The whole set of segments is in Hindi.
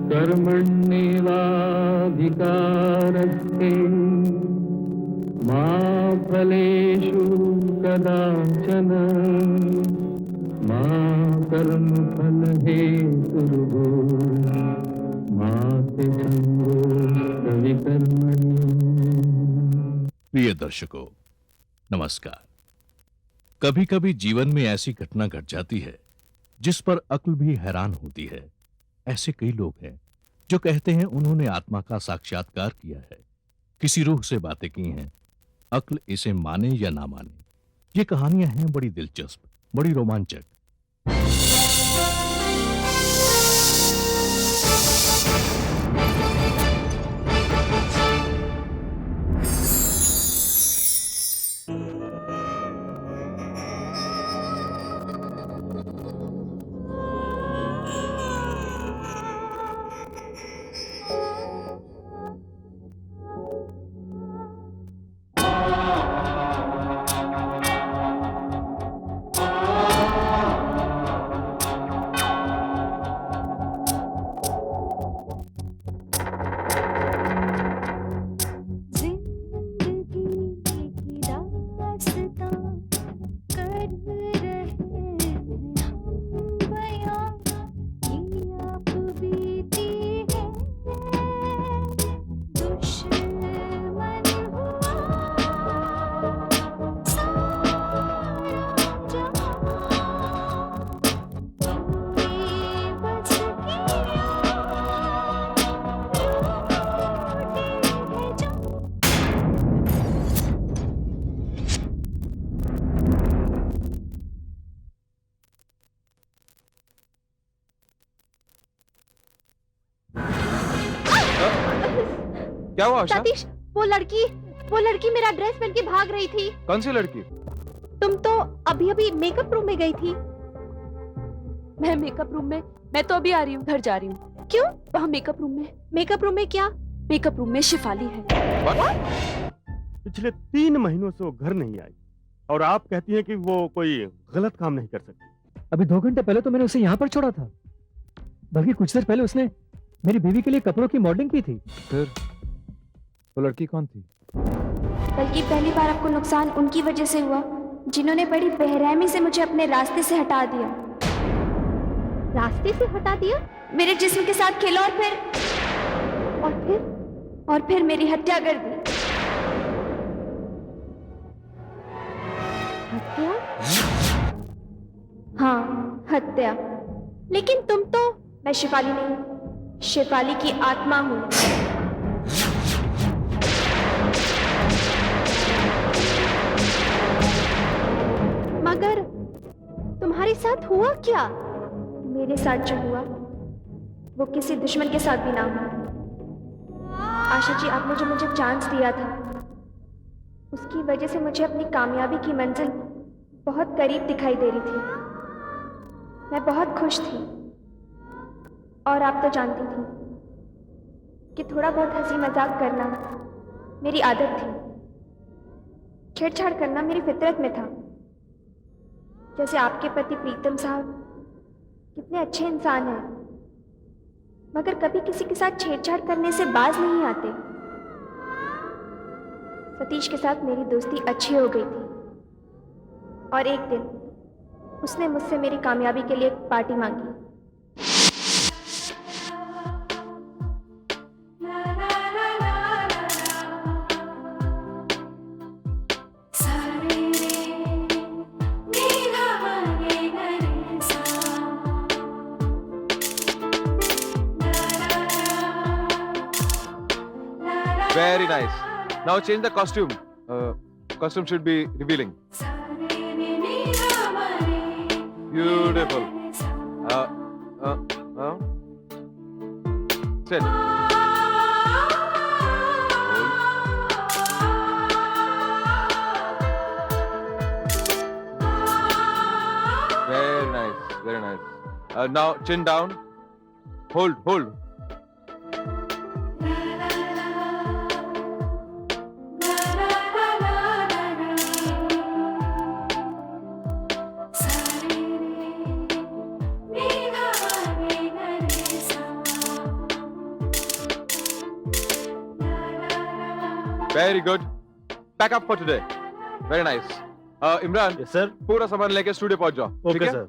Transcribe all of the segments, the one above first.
कर्मण्येवाधिकारस्ते मा फलेषु कदाचन मा कर्मफलहेतुर्भूः मा ते संगोऽस्त्वविकर्मणि। प्रिय दर्शकों, नमस्कार। कभी कभी जीवन में ऐसी घटना घट जाती है जिस पर अक्ल भी हैरान होती है। ऐसे कई लोग हैं जो कहते हैं उन्होंने आत्मा का साक्षात्कार किया है, किसी रूह से बातें की हैं। अक्ल इसे माने या ना माने, ये कहानियां हैं बड़ी दिलचस्प, बड़ी रोमांचक। क्या हुआ आशा? सतीश, वो लड़की मेरा ड्रेस पहन के भाग रही थी। कौन सी लड़की? तुम तो अभी मेकअप रूम में गई थी। मैं मेकअप रूम में? मैं तो अभी आ रही हूँ, घर जा रही हूँ। क्यों? वहाँ मेकअप रूम में। मेकअप रूम में क्या? मेकअप रूम में शिफाली है। पिछले 3 महीनों से वो घर नहीं आई और आप कहती हैं कि वो कोई गलत काम नहीं कर सकती। अभी 2 घंटे पहले तो मैंने उसे यहाँ पर छोड़ा था, बल्कि कुछ देर पहले उसने मेरी बीवी के लिए कपड़ों की मॉडलिंग की थी। फिर वो लड़की कौन थी? बल्कि पहली बार आपको नुकसान उनकी वजह से हुआ जिन्होंने बड़ी बेरहमी से मुझे अपने रास्ते से हटा दिया। रास्ते से हटा दिया? मेरे जिस्म के साथ खेला और फिर मेरी हत्या कर दी। हत्या? हाँ, हत्या। लेकिन तुम तो... मैं शिफाली नहीं, शिफाली की आत्मा हूँ। मगर तुम्हारे साथ हुआ क्या? मेरे साथ जो हुआ वो किसी दुश्मन के साथ भी ना हुआ। आशा जी, आपने जो मुझे चांस दिया था उसकी वजह से मुझे अपनी कामयाबी की मंजिल बहुत करीब दिखाई दे रही थी। मैं बहुत खुश थी और आप तो जानती थी कि थोड़ा बहुत हंसी मजाक करना मेरी आदत थी। छेड़छाड़ करना मेरी फितरत में था। जैसे आपके पति प्रीतम साहब कितने अच्छे इंसान हैं, मगर कभी किसी के साथ छेड़छाड़ करने से बाज नहीं आते। सतीश के साथ मेरी दोस्ती अच्छी हो गई थी और एक दिन उसने मुझसे मेरी कामयाबी के लिए एक पार्टी मांगी। Very nice. Now change the costume. Costume should be revealing. Beautiful. Sit. Very nice. Very nice. Now chin down. Hold. Very good. Pack up for today. Very nice. Imran, yes sir. पूरा सामान लेके स्टूडियो पहुंच जाओ। ठीक ओके है? सर।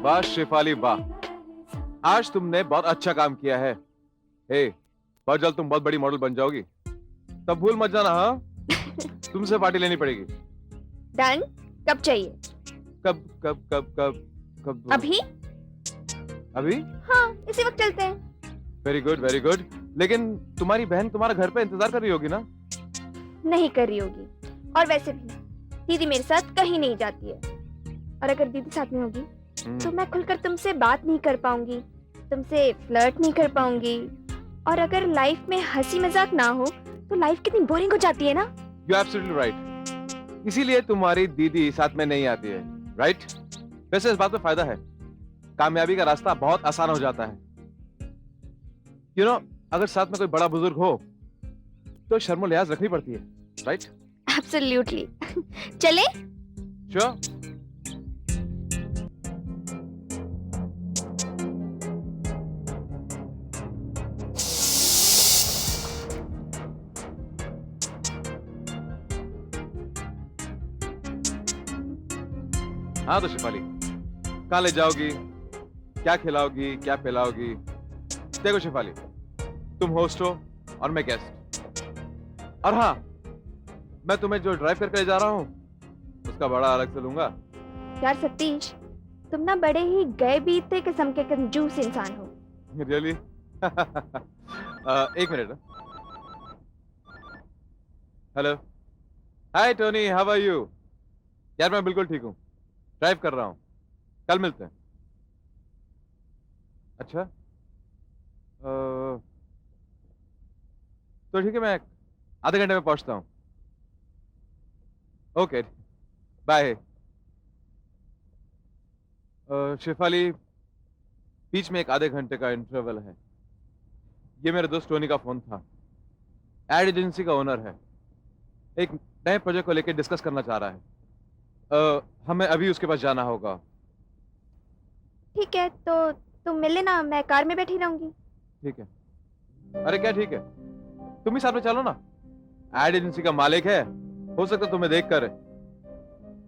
वाह शेफाली वाह, आज तुमने बहुत अच्छा काम किया है। हे, बहुत जल्द तुम बहुत बड़ी मॉडल बन जाओगी। तब भूल मत जाना, हाँ? तुमसे पार्टी लेनी पड़ेगी। डन। कब चाहिए? कब कब कब कब कब? अभी? अभी? हाँ, इसी वक्त चलते हैं। Very good very good. लेकिन तुम्हारी बहन तुम्हारा घर पे इंतजार कर रही होगी ना? नहीं कर रही होगी। और वैसे भी दीदी मेरे साथ कहीं नहीं जाती है, और अगर दीदी साथ में होगी तो मैं खुलकर तुमसे बात नहीं कर पाऊंगी, तुमसे फ्लर्ट नहीं कर पाऊंगी, और अगर लाइफ में हंसी मजाक ना हो तो लाइफ कितनी बोरिंग हो जाती है ना। You absolutely right. इसीलिए तुम्हारी दीदी साथ में नहीं आती है, राइट? वैसे इस बात में फायदा है, कामयाबी का रास्ता बहुत आसान हो जाता है। यू नो, अगर साथ में कोई बड़ा बुजुर्ग हो तो शर्मो लिहाज रखनी पड़ती है, राइट? एब्सोल्युटली। चले? श्योर। हाँ तो शिफाली, कहाँ ले जाओगी, क्या खिलाओगी, क्या पिलाओगी? देखो शिफाली, तुम होस्ट हो और मैं गेस्ट। और हाँ, मैं तुम्हें जो ड्राइव करके ले जा रहा हूँ उसका बड़ा अलग से लूंगा। यार सतीश, तुम ना बड़े ही गए बीते किस्म के कंजूस इंसान हो। रियली? एक minute. Hello, hi Tony, how are you? यार मैं बिल्कुल ठीक हूँ, ड्राइव कर रहा हूँ, कल मिलते हैं। अच्छा, तो ठीक है, मैं आधे घंटे में पहुंचता हूँ। Okay, bye. शेफाली, बीच में एक आधे घंटे का इंटरवल है। ये मेरे दोस्त टोनी का फोन था, एड एजेंसी का ओनर है, एक नए प्रोजेक्ट को लेकर डिस्कस करना चाह रहा है। हमें अभी उसके पास जाना होगा। ठीक है, तो तुम मिले ना, मैं कार में बैठी रहूंगी। ठीक है। अरे क्या ठीक है, तुम ही साथ में चलो ना, एड एजेंसी का मालिक है, हो सकता है तुम्हें देखकर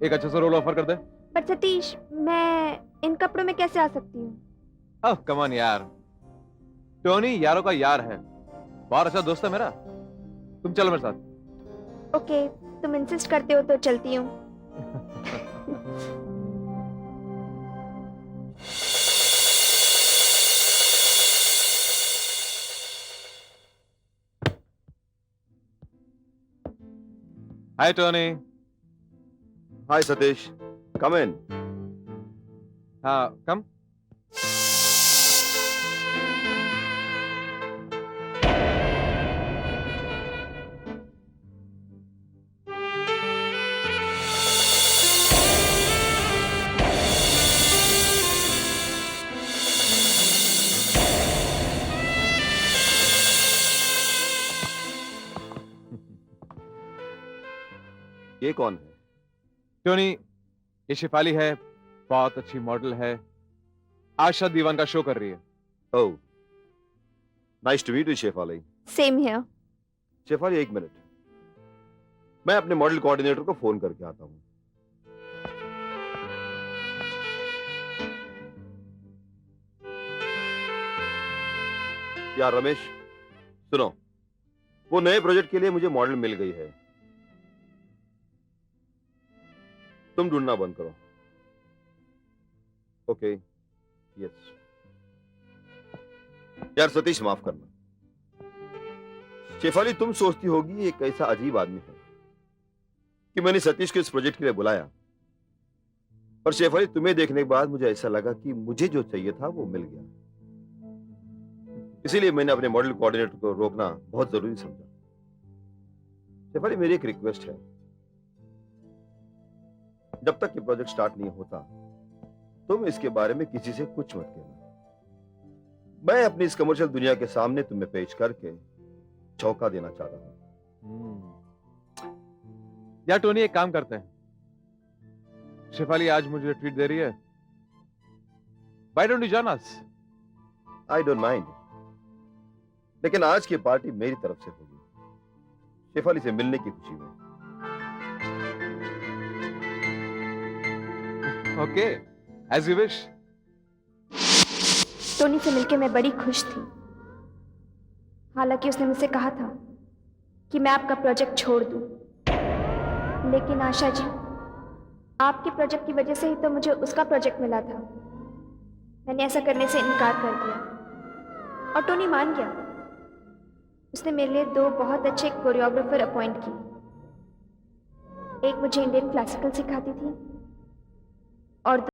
एक अच्छा सा रोल ऑफर कर दे। पर सतीश, मैं इन कपड़ों में कैसे आ सकती हूँ? ओह कम ऑन यार, टोनी यारों का यार है, बहुत अच्छा दोस्त है मेरा, तुम चलो मेरे साथ। ओके, तुम इंसिस्ट करते हो तो चलती हूँ। हाय टोनी। हाय सतीश, कम इन। हाँ कम। ये कौन है? टोनी, ये शेफाली है, बहुत अच्छी मॉडल है, आशा दीवान का शो कर रही है। Oh, nice to meet you Shefali. Same here. Shefali एक मिनट, मैं अपने मॉडल कोऑर्डिनेटर को फोन करके आता हूँ। यार रमेश, सुनो, वो नए प्रोजेक्ट के लिए मुझे मॉडल मिल गई है, तुम ढूंढना बंद करो। Okay, yes. यार सतीश, माफ करना। शेफाली, तुम सोचती होगी ये कैसा अजीब आदमी है कि मैंने सतीश को इस प्रोजेक्ट के लिए बुलाया, पर शेफाली तुम्हें देखने के बाद मुझे ऐसा लगा कि मुझे जो चाहिए था वो मिल गया, इसीलिए मैंने अपने मॉडल कोऑर्डिनेटर को रोकना बहुत जरूरी समझा। शेफाली, मेरी एक रिक्वेस्ट है, जब तक ये प्रोजेक्ट स्टार्ट नहीं होता तुम इसके बारे में किसी से कुछ मत कहना। मैं अपनी इस कमर्शियल दुनिया के सामने तुम्हें पेश करके चौंका देना चाहता हूं। यार टोनी, एक काम करते हैं, शेफाली आज मुझे ट्रीट दे रही है, why don't you join us? I don't mind, लेकिन आज की पार्टी मेरी तरफ से होगी। शेफाली से मिलने की खुशी में। Okay, as you wish. Tony से मिलकर मैं बड़ी खुश थी। हालांकि उसने मुझसे कहा था कि मैं आपका प्रोजेक्ट छोड़ दूं, लेकिन आशा जी, आपके प्रोजेक्ट की वजह से ही तो मुझे उसका प्रोजेक्ट मिला था। मैंने ऐसा करने से इनकार कर दिया और टोनी मान गया। उसने मेरे लिए 2 बहुत अच्छे कोरियोग्राफर अपॉइंट किए। एक मुझे इंडियन क्लासिकल सिखाती थी और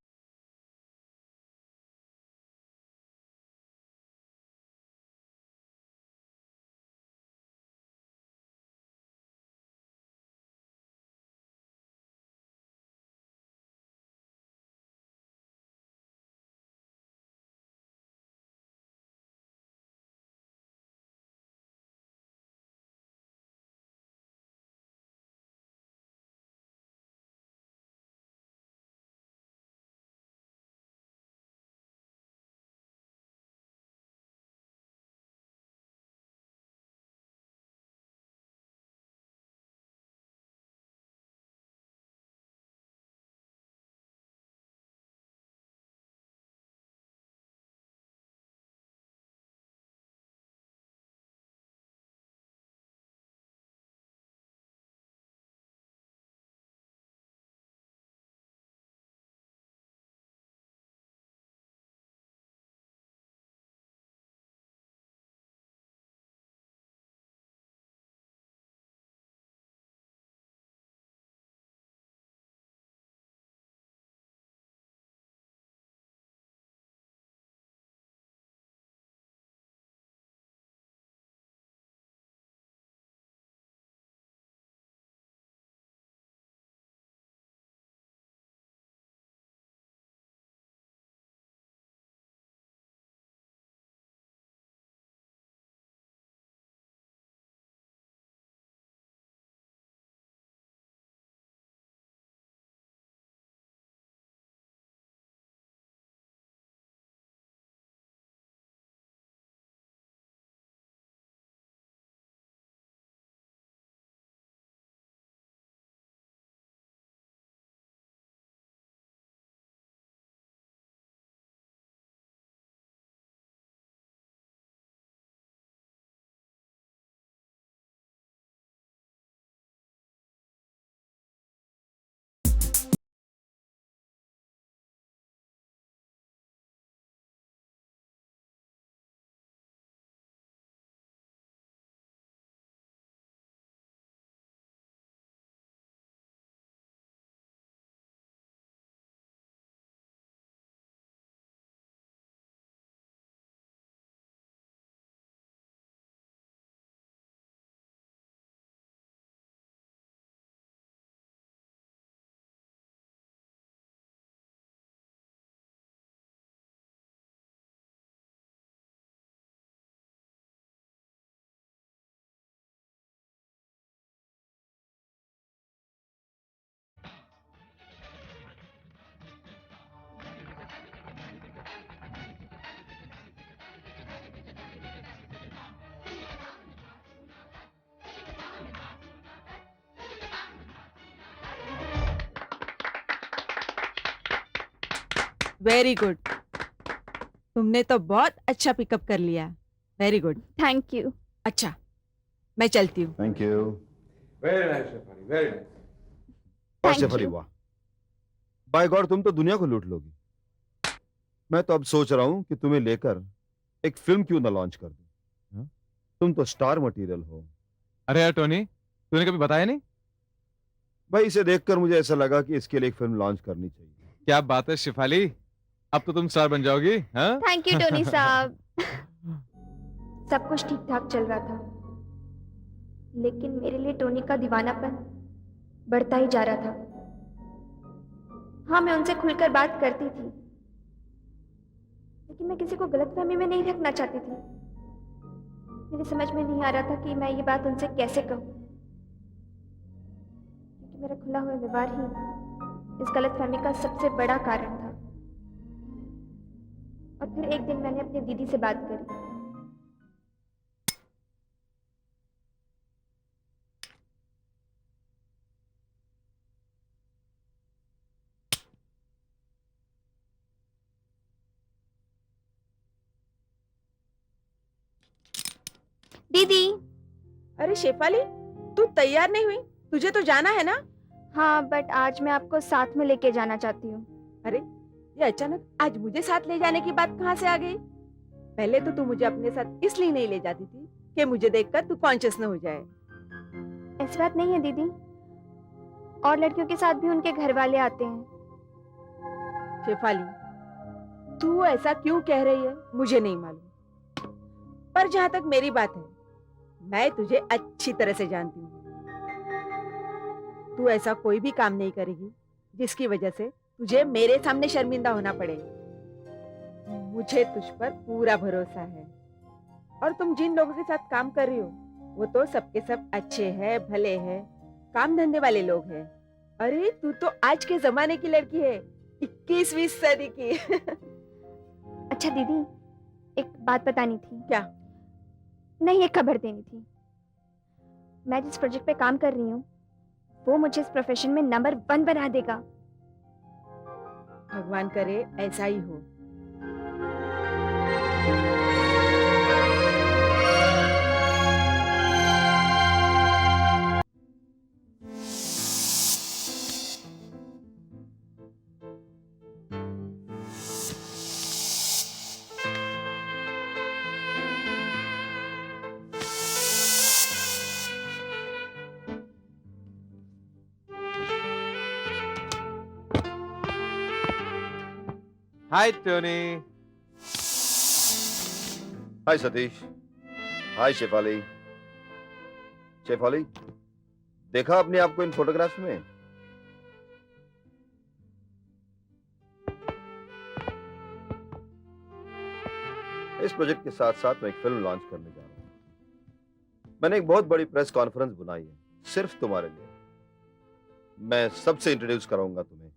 वेरी गुड, तुमने तो बहुत अच्छा पिकअप कर लिया। Very good. Thank you. अच्छा, मैं चलती हूँ। Thank you. Very nice Shefali, very nice. वाह Thank शेफाली you. वाह, बाय गॉड तुम तो दुनिया को लूट लोगी। मैं तो अब सोच रहा हूँ कि तुम्हें लेकर एक फिल्म क्यों ना लॉन्च कर दूं। तुम तो स्टार मटेरियल हो। अरे यार टोनी, तूने कभी बताया नहीं? भाई इसे देखकर मुझे ऐसा लगा कि इसके लिए एक फिल्म लॉन्च करनी चाहिए। क्या बात है शेफाली, अब तो तुम स्टार बन जाओगी। हाँ? थैंक यू टोनी साहब। सब कुछ ठीक ठाक चल रहा था, लेकिन मेरे लिए टोनी का दीवानापन बढ़ता ही जा रहा था। हाँ, मैं उनसे खुलकर बात करती थी, लेकिन मैं किसी को गलतफहमी में नहीं रखना चाहती थी। मेरी समझ में नहीं आ रहा था कि मैं ये बात उनसे कैसे कहूँ, क्योंकि मेरा खुला हुआ व्यवहार ही इस गलतफहमी का सबसे बड़ा कारण था। और फिर एक दिन मैंने अपनी दीदी से बात करी। दीदी। अरे शेफाली, तू तैयार नहीं हुई? तुझे तो जाना है ना? हाँ, बट आज मैं आपको साथ में लेके जाना चाहती हूँ। अरे ये अचानक आज मुझे साथ ले जाने की बात कहाँ से आ गई? पहले तो तू मुझे अपने साथ इसलिए नहीं ले जाती थी कि मुझे देखकर तू कॉन्शियस न हो जाए। ऐसी बात नहीं है दीदी, और लड़कियों के साथ भी उनके घर वाले आते हैं। शेफाली, तू ऐसा क्यों कह रही है मुझे नहीं मालूम, पर जहाँ तक मेरी बात है, मैं तुझे अच्छी तरह से जानती हूँ। तू ऐसा कोई भी काम नहीं करेगी जिसकी वजह से तुझे मेरे सामने शर्मिंदा होना पड़े। मुझे तुझ पर पूरा भरोसा है, और तुम जिन लोगों के साथ काम कर रही हो वो तो सबके सब अच्छे हैं, भले हैं, काम धंधे वाले लोग हैं। अरे तू तो आज के जमाने की लड़की है, 21वीं सदी की। अच्छा दीदी, एक बात बतानी थी। क्या? नहीं, एक खबर देनी थी। मैं जिस प्रोजेक्ट पे काम कर रही हूँ वो मुझे इस प्रोफेशन में नंबर 1 बना देगा। भगवान करे ऐसा ही हो। हाय टोनी। हाय सतीश। हाय शेफाली। शेफाली, देखा आपने आपको इन फोटोग्राफ्स में? इस प्रोजेक्ट के साथ साथ मैं एक फिल्म लॉन्च करने जा रहा हूं। मैंने एक बहुत बड़ी प्रेस कॉन्फ्रेंस बुलाई है सिर्फ तुम्हारे लिए। मैं सबसे इंट्रोड्यूस कराऊंगा तुम्हें,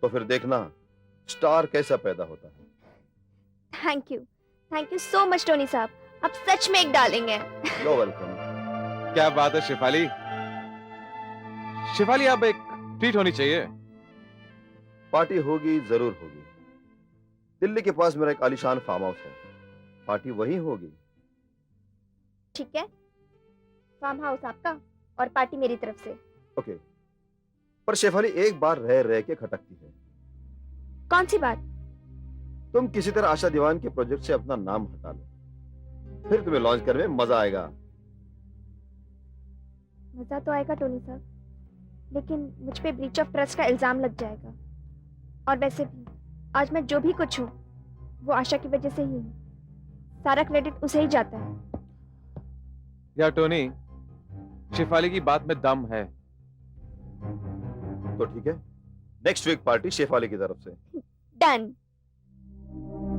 तो फिर देखना स्टार कैसा पैदा होता है। Thank you so much Tony साहब, आप सच में एक डालेंगे। You're welcome। क्या बात है शेफाली। शेफाली, अब एक ट्रीट होनी चाहिए। पार्टी होगी, जरूर होगी। दिल्ली के पास मेरा एक आलीशान फार्म हाउस है, पार्टी वहीं होगी। ठीक है, फार्म हाउस आपका और पार्टी मेरी तरफ से। ओके। पर शेफाली, एक बार रह रह के खटकती है। कौन सी बात? तुम किसी तरह आशा दीवान के प्रोजेक्ट से अपना नाम हटा लो, फिर तुम्हें लॉन्च करने में मजा आएगा। मजा तो आएगा टोनी साहब, लेकिन मुझ पे ब्रीच ऑफ ट्रस्ट का इल्जाम लग जाएगा। और वैसे भी आज मैं जो भी कुछ हूँ वो आशा की वजह से ही हूँ। सारा क्रेडिट उसे ही जाता है। यार टोनी, शेफाली की बात में दम है। तो ठीक है, नेक्स्ट वीक पार्टी शेफाली की तरफ से। डन।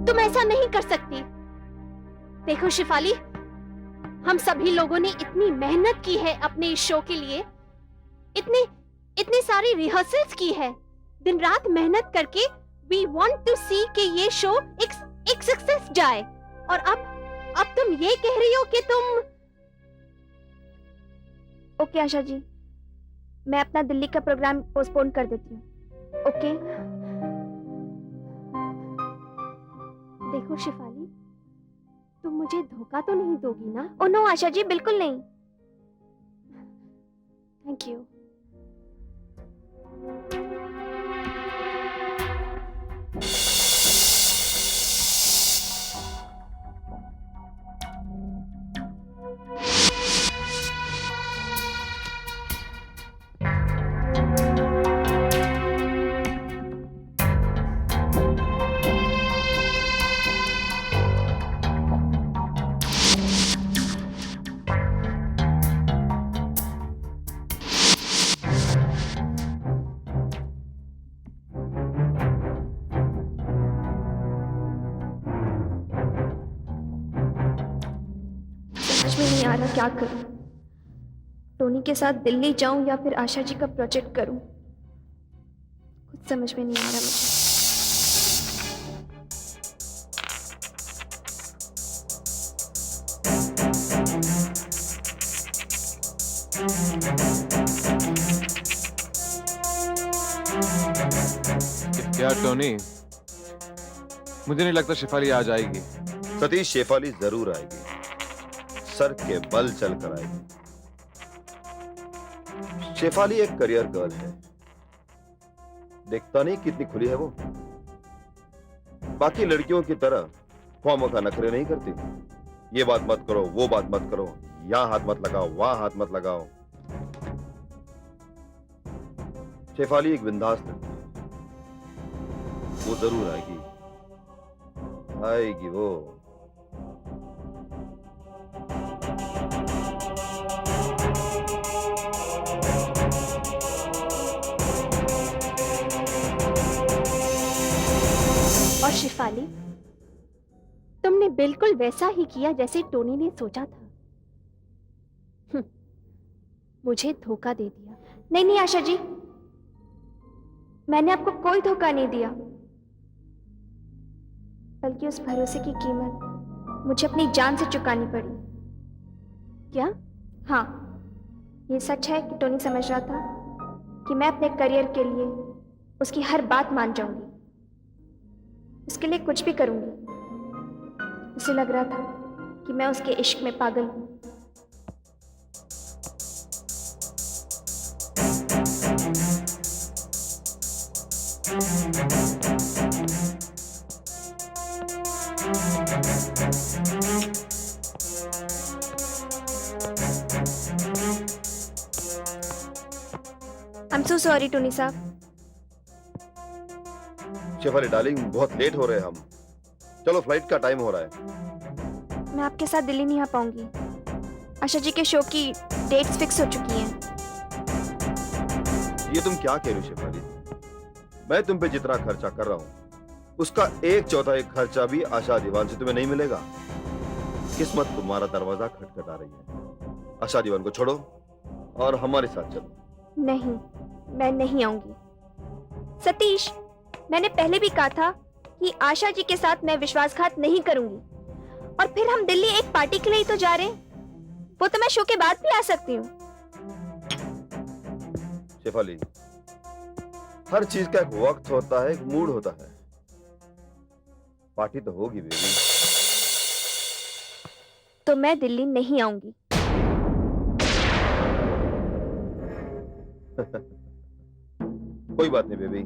तुम ऐसा नहीं कर सकती। देखो शिफाली, हम सभी लोगों ने इतनी मेहनत की है अपने इस शो के लिए, इतनी सारी रिहर्सल्स की है, दिन रात मेहनत करके। वी वांट टू सी कि ये शो एक सक्सेस जाए, और अब तुम ये कह रही हो कि तुम। ओके आशा जी, मैं अपना दिल्ली का प्रोग्राम पोस्टपोन कर देती हूँ। ओके। देखो शिफाली, तुम मुझे धोखा तो नहीं दोगी ना? ओ नो आशा जी, बिल्कुल नहीं। Thank you. समझ में नहीं आ रहा क्या करूं। टोनी के साथ दिल्ली जाऊं या फिर आशा जी का प्रोजेक्ट करूं, कुछ समझ में नहीं आ रहा मुझे। क्या टोनी, मुझे नहीं लगता शेफाली आज आएगी। सतीश, शेफाली जरूर आएगी। सर के बल चल कर आएगी। शेफाली एक करियर गर्ल है, देखता नहीं कितनी खुली है वो। बाकी लड़कियों की तरह फॉर्म का नखरे नहीं करती। ये बात मत करो, वो बात मत करो, यहां हाथ मत लगाओ, वहां हाथ मत लगाओ। शेफाली एक बिंदास लड़की है, वो जरूर आएगी, आएगी वो। और शिफाली, तुमने बिल्कुल वैसा ही किया जैसे टोनी ने सोचा था। मुझे धोखा दे दिया। नहीं नहीं आशा जी, मैंने आपको कोई धोखा नहीं दिया, बल्कि उस भरोसे की कीमत मुझे अपनी जान से चुकानी पड़ी। क्या? हाँ, ये सच है कि टोनी समझ रहा था कि मैं अपने करियर के लिए उसकी हर बात मान जाऊंगी, उसके लिए कुछ भी करूंगी। उसे लग रहा था कि मैं उसके इश्क में पागल हूं। I'm so sorry टोनी साहब। शेफाली डार्लिंग, बहुत लेट हो रहे हैं हम। चलो, फ्लाइट का टाइम हो रहा है। मैं आपके साथ दिल्ली नहीं आ पाऊंगी। आशा जी के शो की डेट्स फिक्स हो चुकी हैं। ये तुम क्या कह रही हो शेफाली? मैं तुम पे जितना खर्चा कर रहा हूँ, उसका 1/4 खर्चा भी आशा दीवान से तुम्हें नहीं मिलेगा। किस्मत तुम्हारा दरवाजा खटखटा रही है। आशा दीवान को छोड़ो और हमारे साथ चलो। नहीं, मैं नहीं आऊंगी। सतीश, मैंने पहले भी कहा था कि आशा जी के साथ मैं विश्वासघात नहीं करूंगी। और फिर हम दिल्ली एक पार्टी के लिए ही तो जा रहे हैं, वो तो मैं शो के बाद भी आ सकती हूँ। शेफाली, हर चीज का एक वक्त होता है, एक मूड होता है। पार्टी तो होगी बेबी। तो मैं दिल्ली नहीं आऊंगी। कोई बात नहीं बेबी,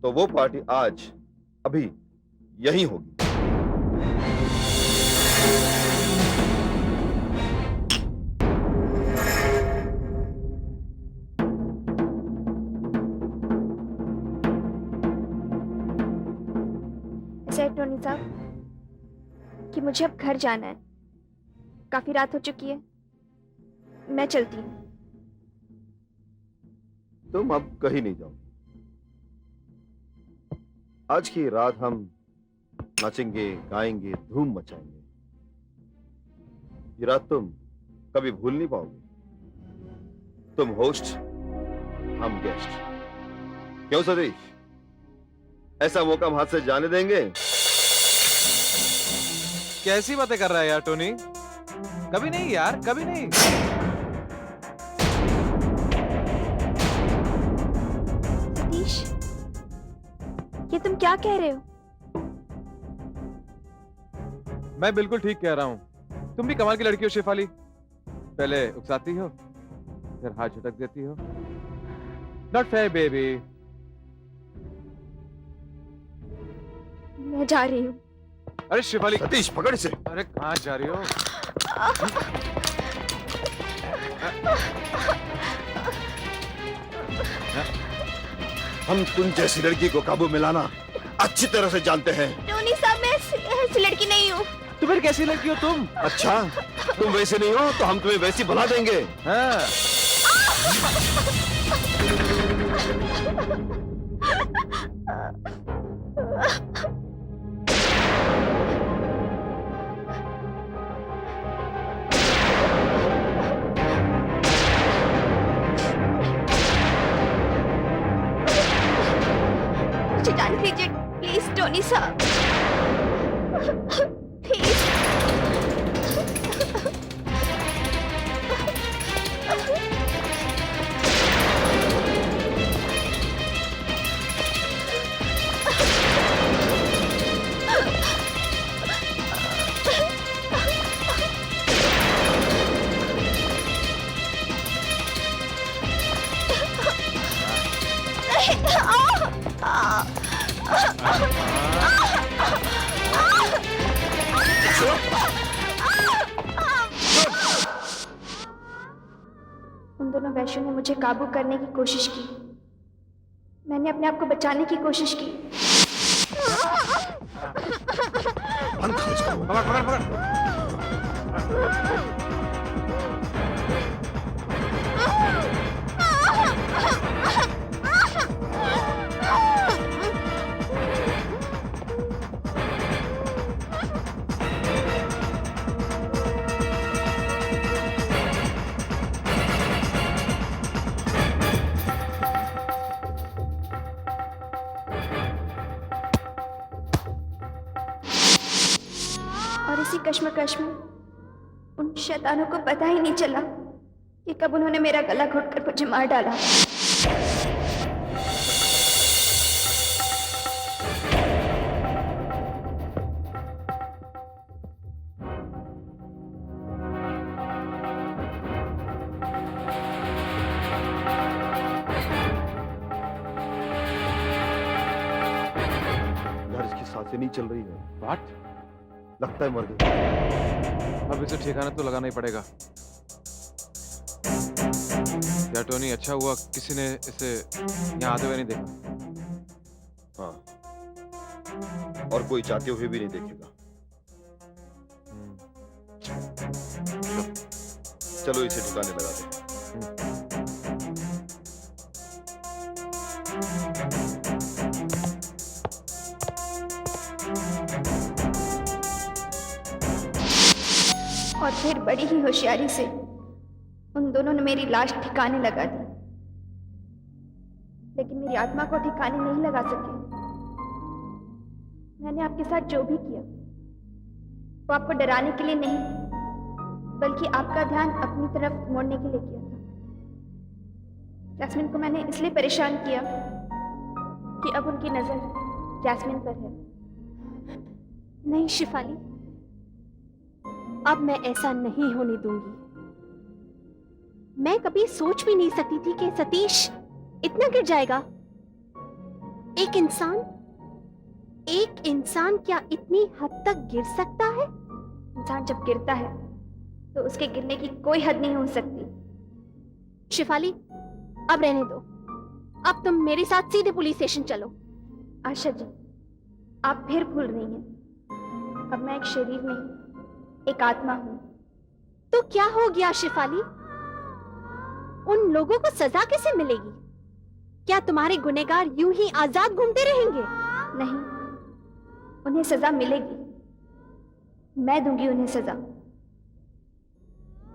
तो वो पार्टी आज अभी यहीं होगी। ऐसा है टोनी साहब कि मुझे अब घर जाना है, काफी रात हो चुकी है, मैं चलती हूँ। तुम अब कहीं नहीं जाओ। आज की रात हम नाचेंगे, गाएंगे, धूम मचाएंगे। ये रात तुम कभी भूल नहीं पाओगे। तुम होस्ट, हम गेस्ट। क्यों सतीश, ऐसा मौका हम हाथ से जाने देंगे? कैसी बातें कर रहा है यार टोनी? कभी नहीं यार, कभी नहीं। सतीश, ये तुम क्या कह रहे हो? मैं बिल्कुल ठीक कह रहा हूँ। तुम भी कमाल की लड़की हो शेफाली। पहले उकसाती हो, फिर हाथ झटक देती हो। Not fair baby. मैं जा रही हूँ। अरे शेफाली, सतीश पकड़ इसे। अरे कहाँ जा रही हो? हम तुम जैसी लड़की को काबू में लाना अच्छी तरह से जानते हैं। टोनी साहब, मैं ऐसी लड़की नहीं हूँ। तो फिर कैसी लड़की हो तुम? अच्छा, तुम वैसे नहीं हो तो हम तुम्हें वैसी बना देंगे। हाँ। मुझे जाने दीजिए प्लीज टोनी साहब, प्लीज। वैशु ने मुझे काबू करने की कोशिश की। मैंने अपने आप को बचाने की कोशिश की। बंद करो इसको। पकड़ पकड़ पकड़। और इसी कश्मकश में उन शैतानों को पता ही नहीं चला कि कब उन्होंने मेरा गला घोटकर मुझे मार डाला। यार इसकी सांसें नहीं चल रही है, What? लगता है मर गई। अब इसे ठिकाना तो लगाना ही पड़ेगा। या टोनी, अच्छा हुआ किसी ने इसे यहाँ आते हुए नहीं देखा। हाँ, और कोई चाहते हुए भी नहीं देखेगा। चलो इसे ठिकाने लगा दे। और फिर बड़ी ही होशियारी से उन दोनों ने मेरी लाश ठिकाने लगा दी, लेकिन मेरी आत्मा को ठिकाने नहीं लगा सके। मैंने आपके साथ जो भी किया वो आपको डराने के लिए नहीं, बल्कि आपका ध्यान अपनी तरफ मोड़ने के लिए किया था। जैस्मिन को मैंने इसलिए परेशान किया कि अब उनकी नजर जैस्मिन पर है। नहीं शिफाली, अब मैं ऐसा नहीं होने दूंगी। मैं कभी सोच भी नहीं सकती थी कि सतीश इतना गिर जाएगा। एक इंसान क्या इतनी हद तक गिर सकता है? इंसान जब गिरता है तो उसके गिरने की कोई हद नहीं हो सकती। शिफाली, अब रहने दो। अब तुम मेरे साथ सीधे पुलिस स्टेशन चलो। आशा जी, आप फिर भूल रही हैं। अब मैं एक शरीर नहीं, एक आत्मा हूं। तो क्या हो गया शिफाली? उन लोगों को सजा कैसे मिलेगी? क्या तुम्हारे गुनहगार यूं ही आजाद घूमते रहेंगे? नहीं, उन्हें सजा मिलेगी। मैं दूंगी उन्हें सजा।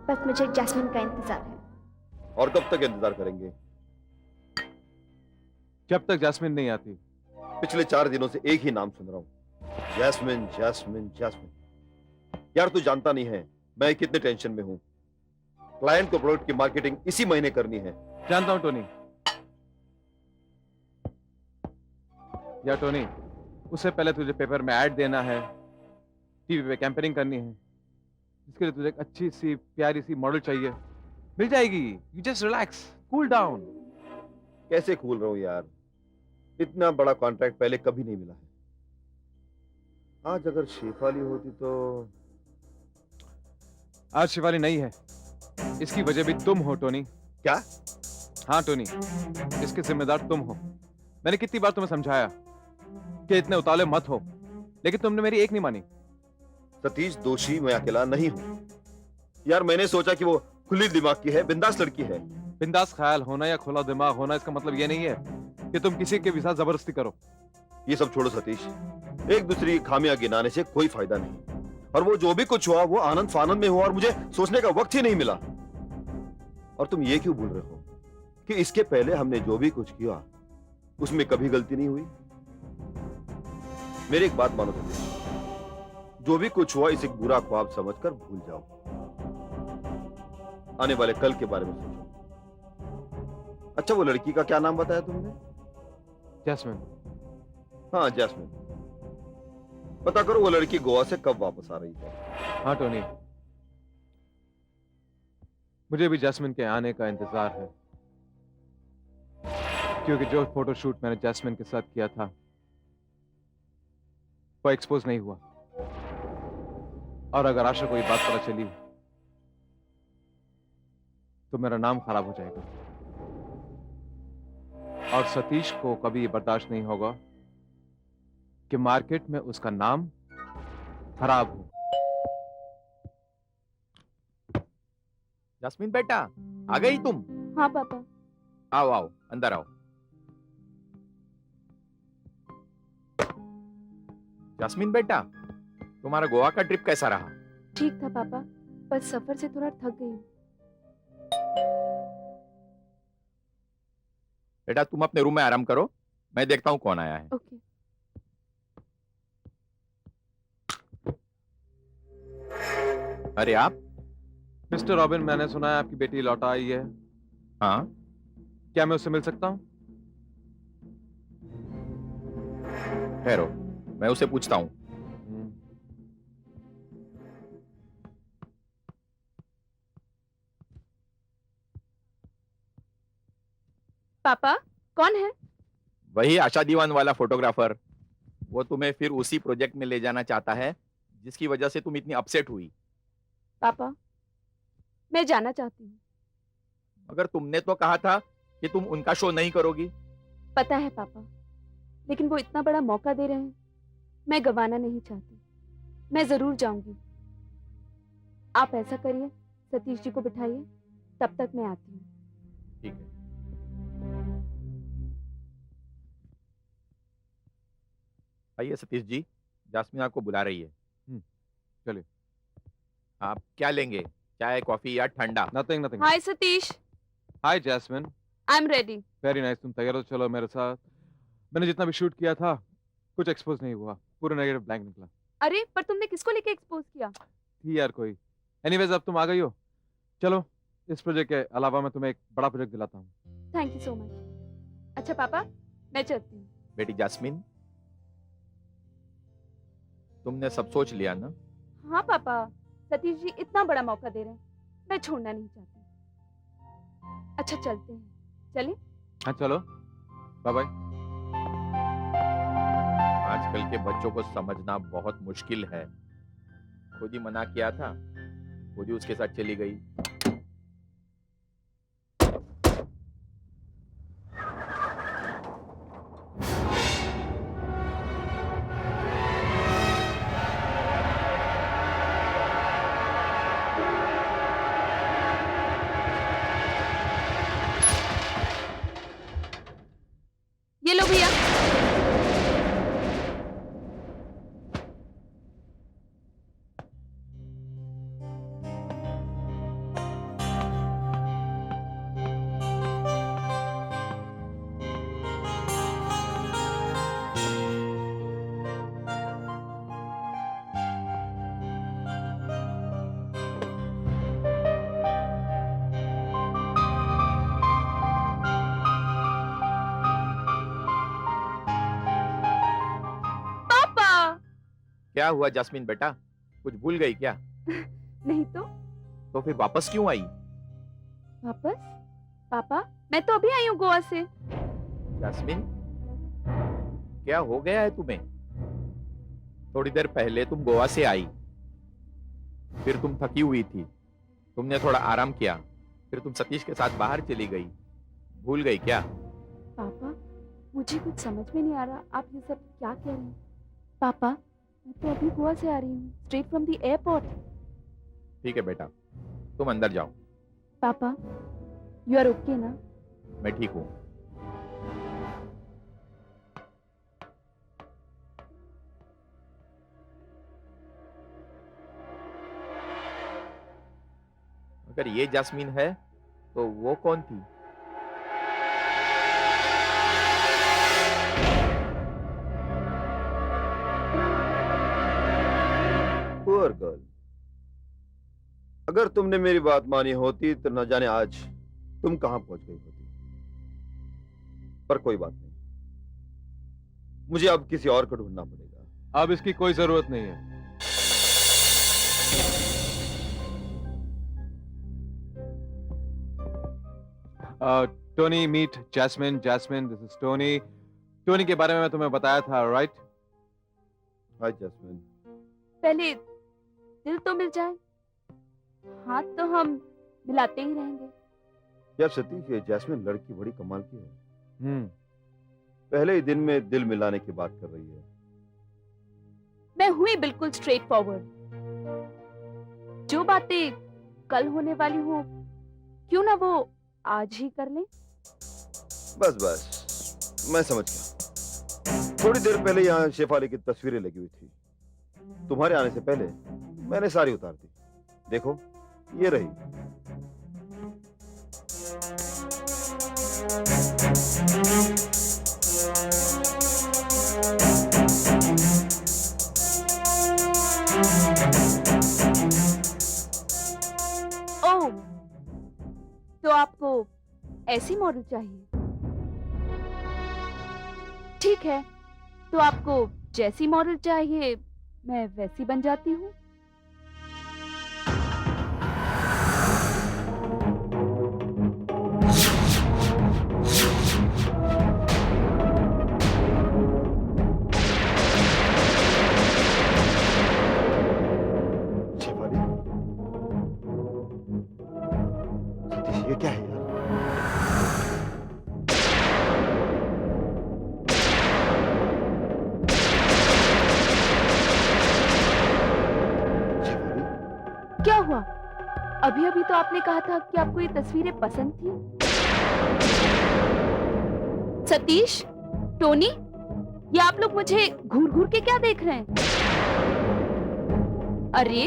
बस मुझे जैस्मिन का इंतजार है। और कब तक इंतजार करेंगे? जब तक जैस्मिन नहीं आती। पिछले 4 दिनों से एक ही नाम सुन रहा हूँ, जैस्मिन जैस्मिन जैस्मिन। यार तू जानता नहीं है मैं कितने टेंशन में हूँ। क्लाइंट को प्रोडक्ट की मार्केटिंग इसी महीने करनी है। जानता हूं टोनी। या टोनी, उससे पहले तुझे पेपर में ऐड देना है, टीवी पे कैंपेनिंग करनी है, जिसके लिए तुझे एक अच्छी सी प्यारी सी मॉडल चाहिए। मिल जाएगी। You just relax, cool down. कैसे खूल रहा हूँ यार, इतना बड़ा कॉन्ट्रैक्ट पहले कभी नहीं मिला है। आज अगर शेफाली होती तो। आज शिवाली नहीं है, इसकी वजह भी तुम हो टोनी। क्या? हाँ टोनी, इसके जिम्मेदार तुम हो। मैंने कितनी बार तुम्हें समझाया कि इतने उतावले मत हो, लेकिन तुमने मेरी एक नहीं मानी। सतीश, दोषी मैं अकेला नहीं हूँ यार। मैंने सोचा कि वो खुली दिमाग की है, बिंदास लड़की है। बिंदास ख्याल होना या खुला दिमाग होना इसका मतलब ये नहीं है कि तुम किसी के भी साथ जबरदस्ती करो। ये सब छोड़ो सतीश, एक दूसरे की खामियां गिनाने से कोई फायदा नहीं। और वो जो भी कुछ हुआ वो आनंद फानंद में हुआ और मुझे सोचने का वक्त ही नहीं मिला। और तुम ये क्यों भूल रहे हो कि इसके पहले हमने जो भी कुछ किया उसमें कभी गलती नहीं हुई? मेरी एक बात मानो सतीश, जो भी कुछ हुआ इसे एक बुरा ख्वाब समझकर भूल जाओ। आने वाले कल के बारे में सोचो। अच्छा, वो लड़की का क्या नाम बताया तुमने? जैस्मिन। हाँ जैस्मिन। पता करो वो लड़की गोवा से कब वापस आ रही है। हाँ टोनी, मुझे भी जैस्मिन के आने का इंतजार है, क्योंकि जो फोटोशूट मैंने जैस्मिन के साथ किया था वो एक्सपोज नहीं हुआ। और अगर आशा को ये बात पता चली तो मेरा नाम खराब हो जाएगा, और सतीश को कभी ये बर्दाश्त नहीं होगा कि मार्केट में उसका नाम खराब हो। जस्मीन बेटा, आ गई तुम? हाँ पापा। आओ आओ, अंदर आओ। जस्मीन बेटा, तुम्हारा गोवा का ट्रिप कैसा रहा? ठीक था पापा, बस सफर से थोड़ा थक गई हूँ। बेटा तुम अपने रूम में आराम करो, मैं देखता हूँ कौन आया है। ओके। अरे आप? मिस्टर रॉबिन, मैंने सुना है आपकी बेटी लौटा आई है। हाँ, क्या मैं उससे मिल सकता हूँ? ठहरो, मैं उसे पूछता हूँ। पापा, कौन है? वही आशा दीवान वाला फोटोग्राफर। वो तुम्हें फिर उसी प्रोजेक्ट में ले जाना चाहता है जिसकी वजह से तुम इतनी अपसेट हुई। पापा, मैं जाना चाहती हूँ। मगर तुमने तो कहा था कि तुम उनका शो नहीं करोगी। पता है पापा, लेकिन वो इतना बड़ा मौका दे रहे हैं, मैं गंवाना नहीं चाहती। मैं जरूर जाऊंगी। आप ऐसा करिए, सतीश जी को बिठाइए, तब तक मैं आती हूँ। ठीक है। आइए सतीश जी, जास्मीन आपको बुला रही है। चलिए। आप क्या लेंगे, चाय, कॉफी या ठंडा? Nothing nothing. Hi Satish, hi Jasmine. I am ready. Very nice, तुम तैयार हो तो चलो मेरे साथ। मैंने जितना भी शूट किया था कुछ एक्सपोज नहीं हुआ, पूरा नेगेटिव ब्लैंक निकला। अरे पर तुमने किसको लेके एक्सपोज किया? थी यार कोई। एनीवेज, अब तुम आ गई हो, चलो इस प्रोजेक्ट के अलावा मैं तुम्हें एक बड़ा प्रोजेक्ट दिलाता हूँ। Thank you so much. अच्छा पापा, मैं चलती हूँ। बेटी जास्मीन, तुमने सब सोच लिया ना? हाँ पापा, सतीश जी इतना बड़ा मौका दे रहे हैं, मैं छोड़ना नहीं चाहती। अच्छा चलते हैं, चले? हाँ चलो, बाय बाय। आजकल के बच्चों को समझना बहुत मुश्किल है। खुद ही मना किया था, खुद ही उसके साथ चली गई। ये लो भैया। क्या हुआ जास्मीन बेटा, कुछ भूल गई क्या? नहीं तो फिर वापस क्यों आई? वापस? पापा, मैं तो अभी आई हूँ गोवा से। जास्मीन, क्या हो गया है तुम्हें? थोड़ी देर पहले तुम गोवा से आई, फिर तुम थकी हुई थी, तुमने थोड़ा आराम किया, फिर तुम सतीश के साथ बाहर चली गई। भूल गई क्या? पापा, मुझे कुछ समझ में नहीं आ रहा, आप ये सब क्या कह रहे हैं? पापा, मैं तो अभी गोवा से आ रही हूँ, स्ट्रेट फ्रॉम द एयरपोर्ट। ठीक है बेटा, तुम अंदर जाओ। पापा, यू आर ओके ना? मैं ठीक हूँ। अगर ये जास्मीन है तो वो कौन थी? पुअर गर्ल, अगर तुमने मेरी बात मानी होती तो न जाने आज तुम कहां पहुंच गई होती। पर कोई बात नहीं, मुझे अब किसी और को ढूंढना पड़ेगा। अब इसकी कोई जरूरत नहीं है। Tony, meet Jasmine. Jasmine, this is Tony. Tony के बारे में मैं तुम्हें बताया था, राइट? हाय जैस्मिन। पहले दिल तो मिल जाए, हाथ तो हम मिलाते ही रहेंगे। यार सतीश, ये जैस्मिन लड़की बड़ी कमाल की है। हम्म। पहले ही दिन में दिल मिलाने की बात कर रही है। मैं हुई बिल्कुल स्ट्रेट फॉरवर्ड। जो बातें कल होने वाली हो, क्यों ना वो आज ही कर लें। बस बस, मैं समझ गया। थोड़ी देर पहले यहाँ शेफाली की तस्वीरें लगी हुई थी। तुम्हारे आने से पहले मैंने सारी उतार दी। देखो, ये रही। ओह, तो आपको ऐसी मॉडल चाहिए? ठीक है, तो आपको जैसी मॉडल चाहिए मैं वैसी बन जाती हूँ। शेफाली, सतीश, ये क्या है यार? शेफाली, क्या हुआ? अभी अभी तो आपने कहा था कि आपको ये तस्वीरें पसंद थी। सतीश, टोनी, ये आप लोग मुझे घूर घूर के क्या देख रहे हैं? अरे,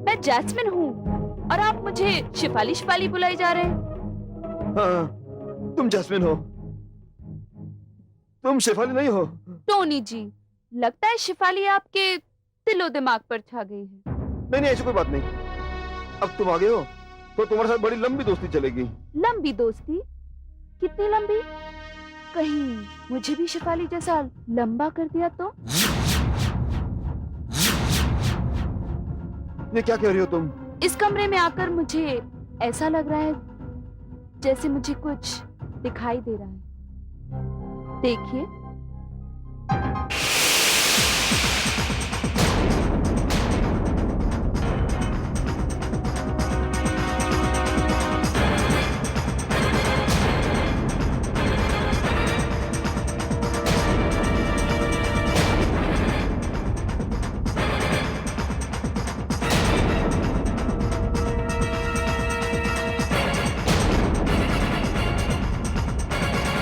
मैं जैस्मिन हूँ और आप मुझे शिफाली शिफाली बुलाए जा रहे हैं। हाँ, तुम जैस्मिन हो, तुम शेफाली नहीं हो। टोनी जी, लगता है शिफाली आपके दिलो दिमाग पर छा गई है। नहीं नहीं, ऐसी कोई बात नहीं। अब तुम आ गए हो तो तुम्हारे साथ बड़ी लंबी दोस्ती चलेगी। लंबी दोस्ती? कितनी लंबी? कहीं मुझे भी शिफाली जैसा लंबा कर दिया तो? ये क्या कह रही हो तुम? इस कमरे में आकर मुझे ऐसा लग रहा है जैसे मुझे कुछ दिखाई दे रहा है। देखिए।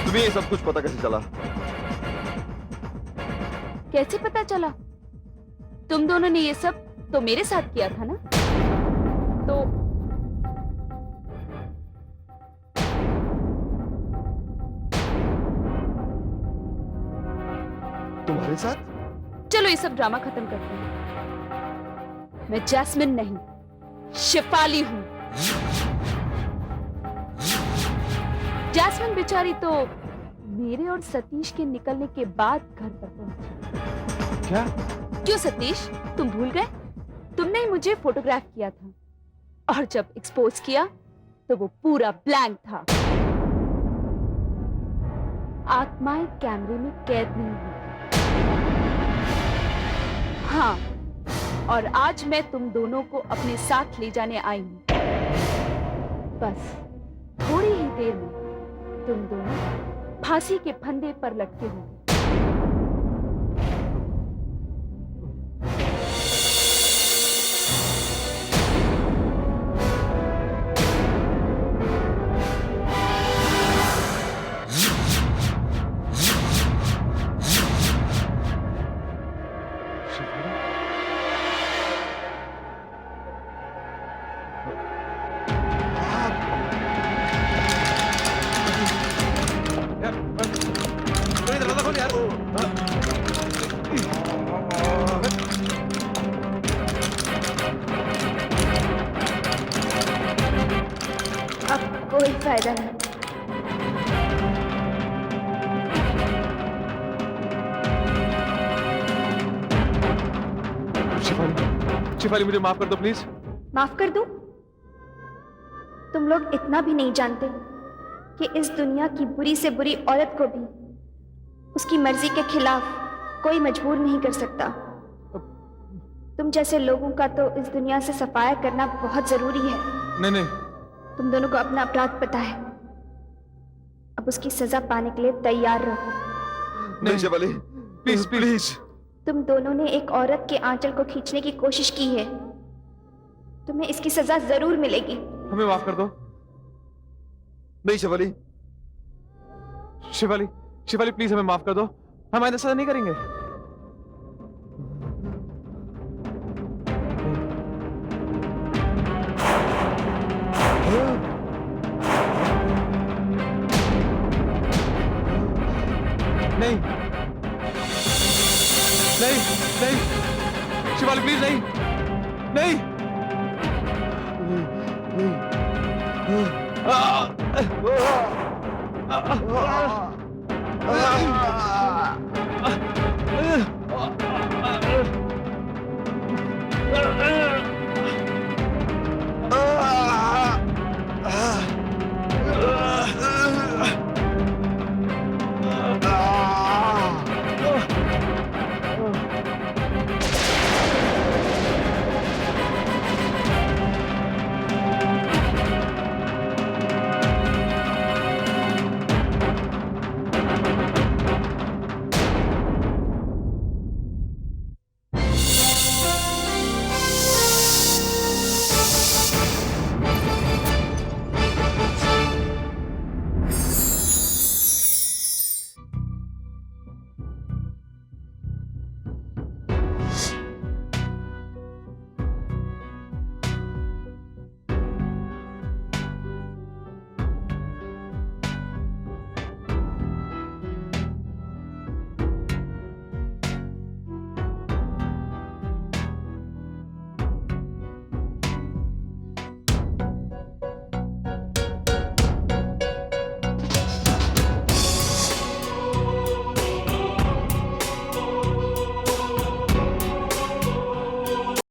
तुम्हें ये सब कुछ पता कैसे चला? कैसे पता चला? तुम दोनों ने ये सब तो मेरे साथ किया था ना? तो तुम्हारे साथ? चलो ये सब ड्रामा खत्म करते हैं। मैं जैस्मिन नहीं, शिफाली हूँ। जैस्मिन बेचारी तो मेरे और सतीश के निकलने के बाद घर पर पहुंची। क्या? क्यों सतीश, तुम भूल गए? तुमने ही मुझे फोटोग्राफ किया था और जब एक्सपोज किया तो वो पूरा ब्लैंक था। आत्माएं कैमरे में कैद नहीं हुई। हाँ, और आज मैं तुम दोनों को अपने साथ ले जाने आई हूं। बस थोड़ी ही देर में तुम दोनों फांसी के फंदे पर लटके हो। अब कोई फायदा नहीं। शिफाली, मुझे माफ कर दो प्लीज। माफ कर दूं? तुम लोग इतना भी नहीं जानते कि इस दुनिया की बुरी से बुरी औरत को भी उसकी मर्जी के खिलाफ कोई मजबूर नहीं कर सकता। तुम जैसे लोगों का तो इस दुनिया से सफाया करना बहुत जरूरी है। नहीं नहीं, तुम दोनों को अपना अपराध पता है। अब उसकी सजा पाने के लिए तैयार रहो। नहीं शेफाली, प्लीज प्लीज। तुम दोनों ने एक औरत के आंचल को खींचने की कोशिश की है, तुम्हें इसकी सजा जरूर मिलेगी। हमें माफ कर दो। नहीं शेफाली, शिवाली, शिवाली प्लीज हमें माफ कर दो, हम आइंदा ऐसा नहीं करेंगे। नहीं नहीं नहीं शिवाली प्लीज नहीं नहीं।